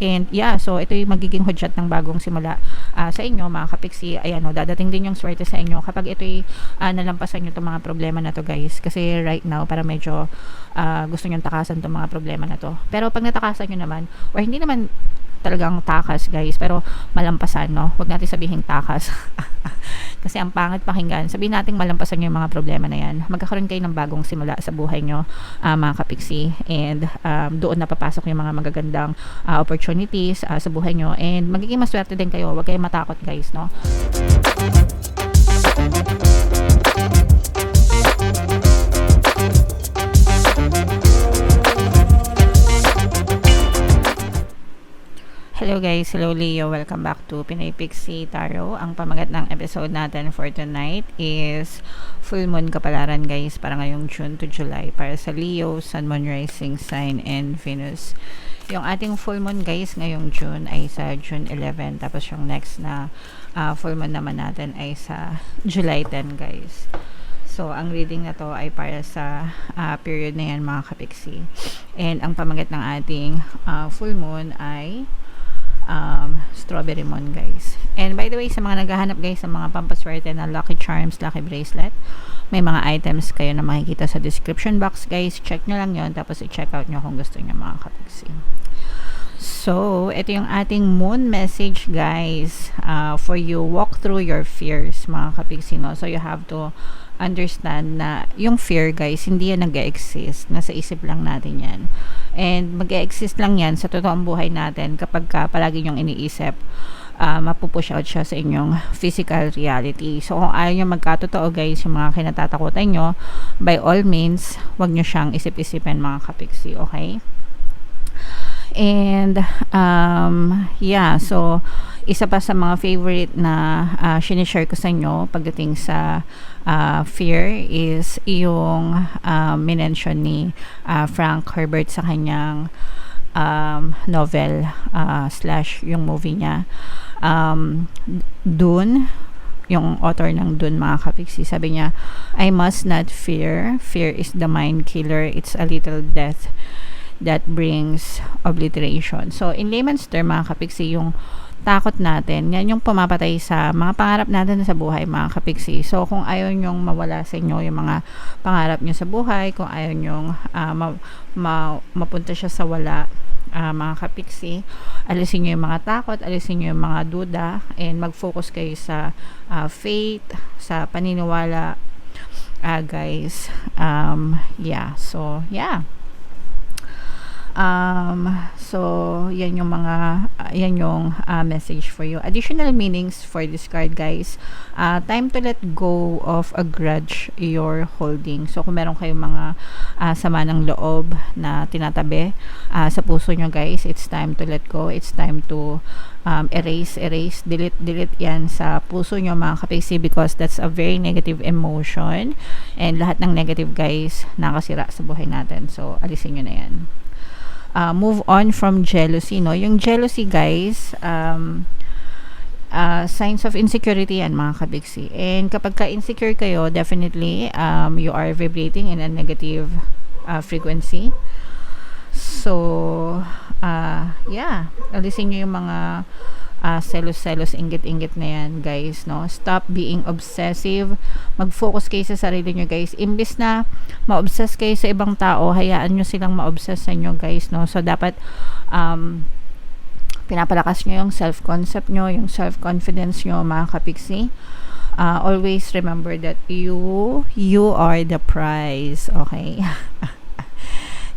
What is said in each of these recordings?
And yeah, so ito yung magiging hudyat ng bagong simula sa inyo mga kapiksi. Ayan o, dadating din yung swerte sa inyo kapag ito'y nalampasan nyo itong mga problema na to guys. Kasi right now, para medyo gusto nyo takasan itong mga problema na to. Pero pag natakasan nyo naman, or hindi naman talagang takas guys, pero malampasan, no? Huwag natin sabihin takas kasi ang pangit pakinggan. Sabihin natin malampasan nyo yung mga problema na yan. Magkakaroon kayo ng bagong simula sa buhay nyo mga kapiksi, and doon na papasok yung mga magagandang opportunities sa buhay nyo, and magiging maswerte din kayo. Huwag kayong matakot guys, no? Hello guys, hello Leo, welcome back to Pinoy Pixie Tarot. Ang pamagat ng episode natin for tonight is full moon kapalaran guys, para ngayong June to July, para sa Leo, Sun, Moon, Rising Sign, and Venus. Yung ating full moon guys ngayong June ay sa June 11, tapos yung next na full moon naman natin ay sa July 10 guys. So, ang reading na to ay para sa period na yan mga kapiksi. And ang pamagat ng ating full moon ay strawberry moon guys. And by the way, sa mga naghahanap guys sa mga pampaswerte na lucky charms, lucky bracelet, may mga items kayo na makikita sa description box guys. Check nyo lang yon, tapos i-check out nyo kung gusto nyo mga kapiksi. So, ito yung ating moon message guys for you. Walk through your fears mga kapiksi, no? So, you have to understand na yung fear guys, hindi yan nag-exist. Nasa isip lang natin yan. And mag-exist lang yan sa totoong buhay natin kapag palagi nyong iniisip, mapupush out siya sa inyong physical reality. So kung ayaw nyo magkatotoo guys, yung mga kinatatakutan nyo, by all means, wag nyo siyang isip-isipin mga kapiksi, okay? And yeah, so isa pa sa mga favorite na sinishare ko sa inyo pagdating sa fear is yung minention ni Frank Herbert sa kanyang novel slash yung movie niya, Dune, yung author ng Dune mga kapiksi. Sabi niya, I must not fear. Fear is the mind killer. It's a little death that brings obliteration. So, in layman's term, mga kapiksi, yung takot natin, yan yung pumapatay sa mga pangarap natin sa buhay, mga kapiksi. So, kung ayaw nyong mawala sa inyo yung mga pangarap nyo sa buhay, kung ayaw nyong mapunta siya sa wala, mga kapiksi, alisin nyo yung mga takot, alisin nyo yung mga duda, and mag-focus kayo sa faith, sa paniniwala, guys. Yeah, so, yeah. So yan yung mga yan yung message for you. Additional meanings for this card guys, time to let go of a grudge you're holding. So kung meron kayong mga sama ng loob na tinatabi sa puso nyo guys, it's time to let go. It's time to erase, delete yan sa puso nyo mga kapiksi, because that's a very negative emotion, and lahat ng negative guys nakasira sa buhay natin. So alisin nyo na yan. Move on from jealousy, no? Yung jealousy guys, signs of insecurity yan mga kabigsi. And kapag ka-insecure kayo, definitely you are vibrating in a negative frequency. So yeah, alisin nyo yung mga selos, inggit na yan guys, no? Stop being obsessive. Mag-focus kayo sa sarili nyo guys. Imbis na ma-obsess kayo sa ibang tao, hayaan nyo silang ma-obsess sa inyo guys, no? So dapat pinapalakas nyo yung self-concept nyo, yung self-confidence nyo mga kapiksi. Always remember that you are the prize, okay?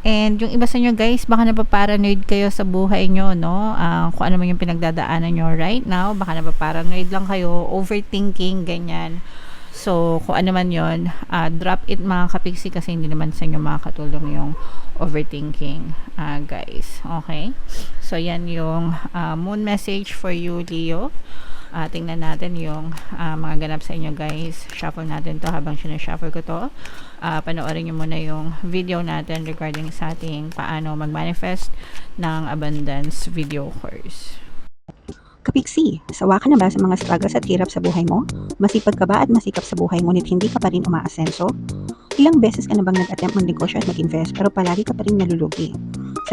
And yung iba sa inyo guys, baka napaparanoid kayo sa buhay nyo, no? Kung ano man yung pinagdadaanan nyo right now, baka napaparanoid lang kayo, overthinking, ganyan. So, kung ano man yun, drop it mga kapiksi, kasi hindi naman sa inyo makakatulong yung overthinking, guys. Okay? So, yan yung moon message for you, Leo. Tingnan natin yung mga ganap sa inyo guys. Shuffle natin to habang sinashuffle ko to. Panoorin nyo muna yung video natin regarding sa ating paano mag-manifest ng abundance video course. Kapiksi, sawa ka na ba sa mga struggles at hirap sa buhay mo? Masipag ka ba at masikap sa buhay ngunit hindi ka pa rin umaasenso? Ilang beses ka na bang nag-attempt ng negosyo at mag-invest pero palagi ka pa rin nalulugi?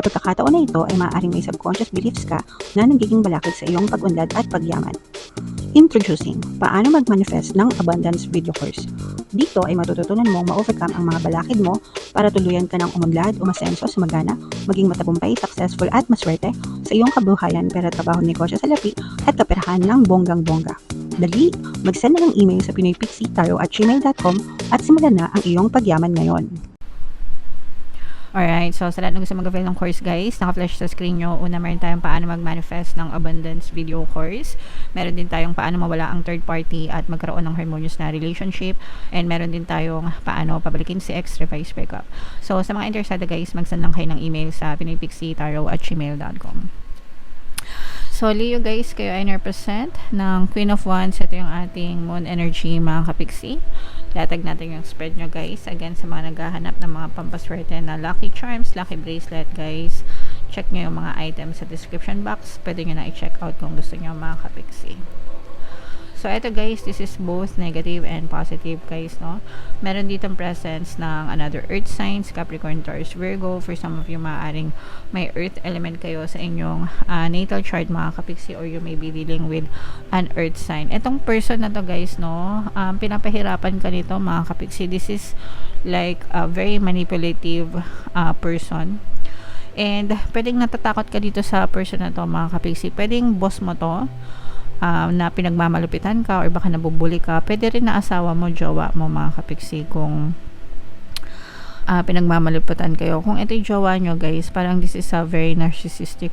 Sa pagkakataon na ito ay maaaring may subconscious beliefs ka na nagiging balakid sa iyong pag-unlad at pagyaman. Introducing, paano mag-manifest ng abundance video course. Dito ay matututunan mong ma-overcome ang mga balakid mo para tuluyan ka ng umunlad, umasenso, sumagana, maging matagumpay, successful at maswerte sa iyong kabuhayan, pera, trabaho, negosyo, salapi at kaperahan ng bonggang-bongga. Dali, mag-send na ng email sa pinoypixie@gmail.com at simulan na ang iyong pagyaman ngayon. Alright, so sa lahat ng gusto mag-avail ng course guys, naka-flash sa screen nyo. Una, meron tayong paano mag-manifest ng abundance video course. Meron din tayong paano mawala ang third party at magkaroon ng harmonious na relationship. And meron din tayong paano pabalikin si ex, revise breakup. So sa mga interesado guys, mag-send lang kayo ng email sa pinoypixie@gmail.com. So, Leo guys, kayo ay represent ng Queen of Wands. Ito yung ating moon energy, mga kapiksi. Latag natin yung spread nyo guys. Again, sa mga naghahanap ng mga pampaswerte na lucky charms, lucky bracelet guys, check nyo yung mga items sa description box. Pwede nyo na i-check out kung gusto nyo, mga kapiksi. So, ito guys, this is both negative and positive guys, no? Meron ditong presence ng another earth signs, Capricorn, Taurus, Virgo. For some of you, maaaring may earth element kayo sa inyong natal chart, mga kapiksi, or you may be dealing with an earth sign. Itong person na to guys, no? Pinapahirapan ka nito, mga kapiksi. This is like a very manipulative person. And pwedeng natatakot ka dito sa person na to, mga kapiksi. Pwedeng boss mo to, na pinagmamalupitan ka or baka nabubuli ka. Pwede rin na asawa mo, jowa mo, mga kapiksi, kung pinagmamalupitan kayo. Kung ito yung jowa nyo guys, parang this is a very narcissistic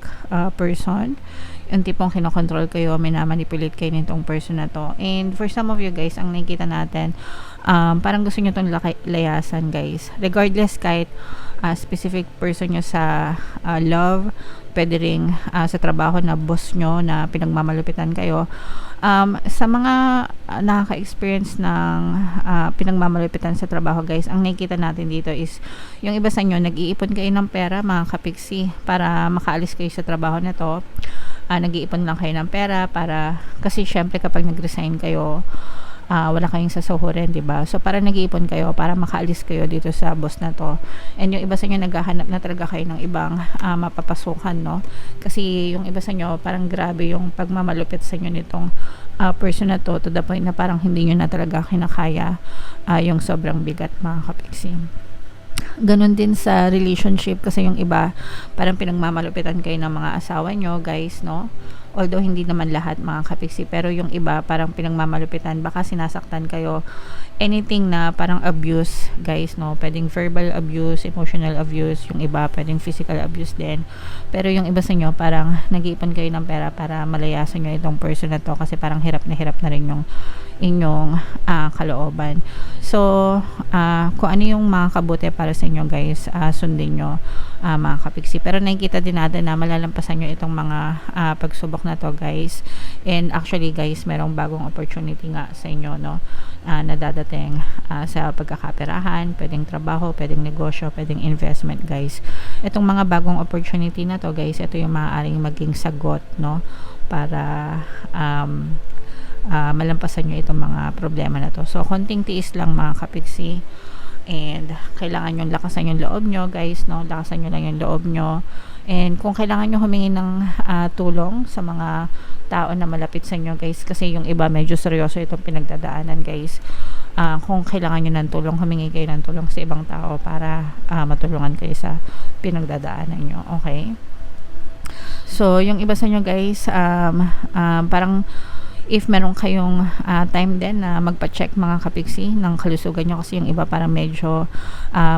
person. Yung tipong kinokontrol kayo, minamanipulate kayo nitong person na to. And for some of you guys, ang nakikita natin, parang gusto nyo itong layasan guys. Regardless kahit specific person nyo sa love, pwede rin sa trabaho na boss nyo na pinagmamalupitan kayo. Sa mga nakaka-experience ng pinagmamalupitan sa trabaho guys, ang nakikita natin dito is yung iba sa inyo, nag-iipon kayo ng pera, mga kapiksi, para makaalis kayo sa trabaho na to. Nag-iipon lang kayo ng pera para, kasi syempre kapag nag-resign kayo, wala kayong sasahurin, diba? So, para nag-iipon kayo, para makaalis kayo dito sa boss na to. And yung iba sa inyo, naghahanap na talaga kayo ng ibang mapapasukan, no? Kasi yung iba sa inyo, parang grabe yung pagmamalupit sa inyo nitong person na to the point na parang hindi nyo na talaga kinakaya yung sobrang bigat, mga kapiksi. Ganon din sa relationship, kasi yung iba parang pinagmamalupitan kayo ng mga asawa nyo guys, no? Although hindi naman lahat, mga kapiksi, pero yung iba parang pinagmamalupitan, baka sinasaktan kayo, anything na parang abuse guys, no? Pwedeng verbal abuse, emotional abuse, yung iba pwedeng physical abuse din. Pero yung iba sa inyo, parang nag-iipon kayo ng pera para malayasan nyo itong person na to, kasi parang hirap na rin yung inyong kalooban. So, kung ano yung mga kabuti para sa inyo guys, sundin nyo, mga kapiksi. Pero nakikita din natin na malalampasan nyo itong mga pagsubok na to guys. And actually guys, merong bagong opportunity nga sa inyo, no? Na dadating sa pagkakaperahan, pwedeng trabaho, pwedeng negosyo, pwedeng investment guys. Itong mga bagong opportunity na to guys, ito yung maaaring maging sagot, no? Para malampasan nyo itong mga problema na to. So, konting tiis lang, mga kapiksi. And kailangan nyo lakasan yung loob nyo guys, no? Lakasan nyo lang yung loob nyo. And kung kailangan nyo humingi ng tulong sa mga tao na malapit sa inyo guys, kasi yung iba medyo seryoso itong pinagdadaanan guys. Kung kailangan nyo ng tulong, humingi kayo ng tulong sa ibang tao para matulungan kayo sa pinagdadaanan nyo. Okay? So, yung iba sa inyo guys, parang if meron kayong time din na magpa-check, mga kapiksi, ng kalusugan nyo, kasi yung iba parang medyo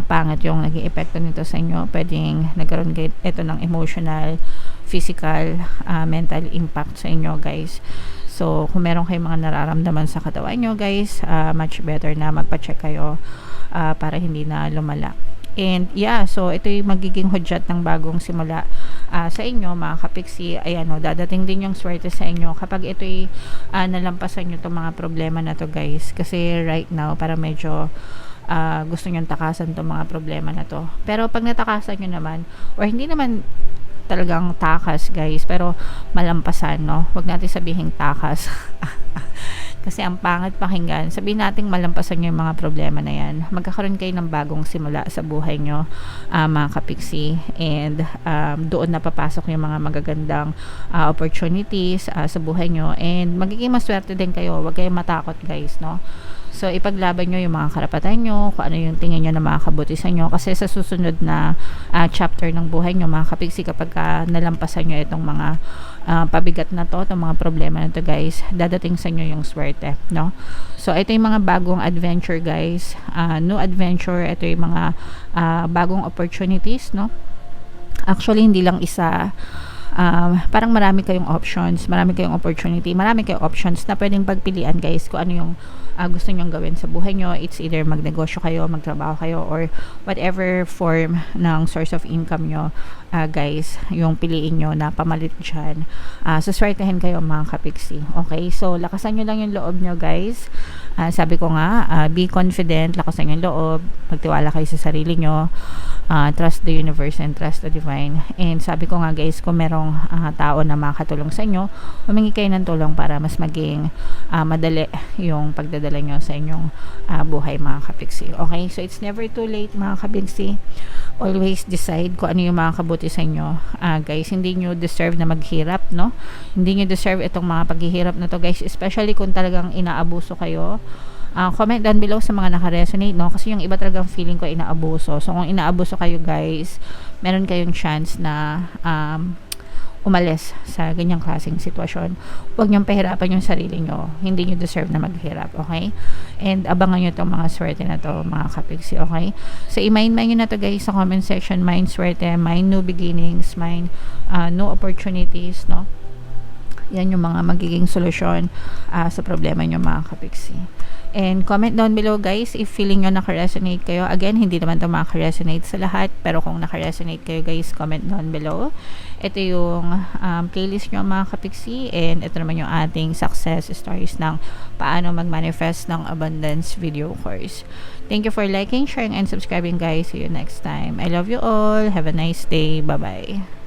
pangit yung naging epekto nito sa inyo. Pwedeng nagkaroon ito ng emotional, physical, mental impact sa inyo guys. So, kung meron kayong mga nararamdaman sa katawan nyo guys, much better na magpa-check kayo para hindi na lumala. And yeah, so ito yung magiging hudyat ng bagong simula sa inyo, mga kapiksi. Ayan, dadating din yung swerte sa inyo kapag ito'y nalampasan nyo itong mga problema na to guys. Kasi right now, para medyo gusto nyo takasan itong mga problema na to. Pero pag natakasan nyo naman, or hindi naman talagang takas guys, pero malampasan, no? Huwag natin sabihin takas. Kasi ang pangit pakinggan, sabihin natin malampasan nyo yung mga problema na yan, magkakaroon kayo ng bagong simula sa buhay nyo, mga kapiksi, and doon na papasok yung mga magagandang opportunities sa buhay nyo, and magiging maswerte din kayo. Huwag kayong matakot guys, no? So, ipaglaban nyo yung mga karapatan nyo, kung ano yung tingin nyo na makakabuti sa inyo. Kasi sa susunod na chapter ng buhay nyo, mga kapiksi, kapag nalampasan nyo itong mga pabigat na to, itong mga problema na to guys, dadating sa inyo yung swerte, no? So, ito yung mga bagong adventure guys, new adventure, ito yung mga bagong opportunities, no? Actually, hindi lang isa, parang marami kayong options, marami kayong opportunity, marami kayong options na pwedeng pagpilian guys kung ano yung gusto nyong gawin sa buhay nyo. It's either magnegosyo kayo, magtrabaho kayo, or whatever form ng source of income nyo, guys, yung piliin nyo na pamalit dyan. Suswertehin kayo mga kapiksi. Okay, so lakasan nyo lang yung loob nyo guys. Sabi ko nga, be confident, lakasan yung loob, magtiwala kayo sa sarili nyo, trust the universe and trust the divine. And sabi ko nga guys, kung merong tao na makatulong sa inyo, humingi kayo ng tulong para mas maging madali yung pagdadala nyo sa inyong buhay mga kapiksi. Okay, so it's never too late mga kapiksi. Always decide kung ano yung makakabuti sa inyo. Guys, hindi nyo deserve na maghirap, no? Hindi nyo deserve itong mga paghihirap na to guys, especially kung talagang inaabuso kayo. Comment down below sa mga naka-resonate, no? Kasi yung iba talagang feeling ko inaabuso. So, kung inaabuso kayo guys, meron kayong chance na umalis sa ganyang klaseng sitwasyon. Huwag niyong pahirapan yung sarili nyo. Hindi nyo deserve na maghirap, okay? And abangan nyo itong mga swerte na to, mga kapiksi, okay? So, i-mind nyo na to guys sa comment section. Mind swerte, mind new beginnings, mind new opportunities, no? Yan yung mga magiging solusyon sa problema nyo mga kapiksi. And comment down below guys if feeling nyo naka-resonate kayo. Again, hindi naman ito maka-resonate sa lahat, pero kung naka-resonate kayo guys, comment down below. Ito yung playlist nyo mga kapiksi, and ito naman yung ating success stories ng paano mag-manifest ng abundance video course. Thank you for liking, sharing, and subscribing guys. See you next time. I love you all. Have a nice day. Bye-bye.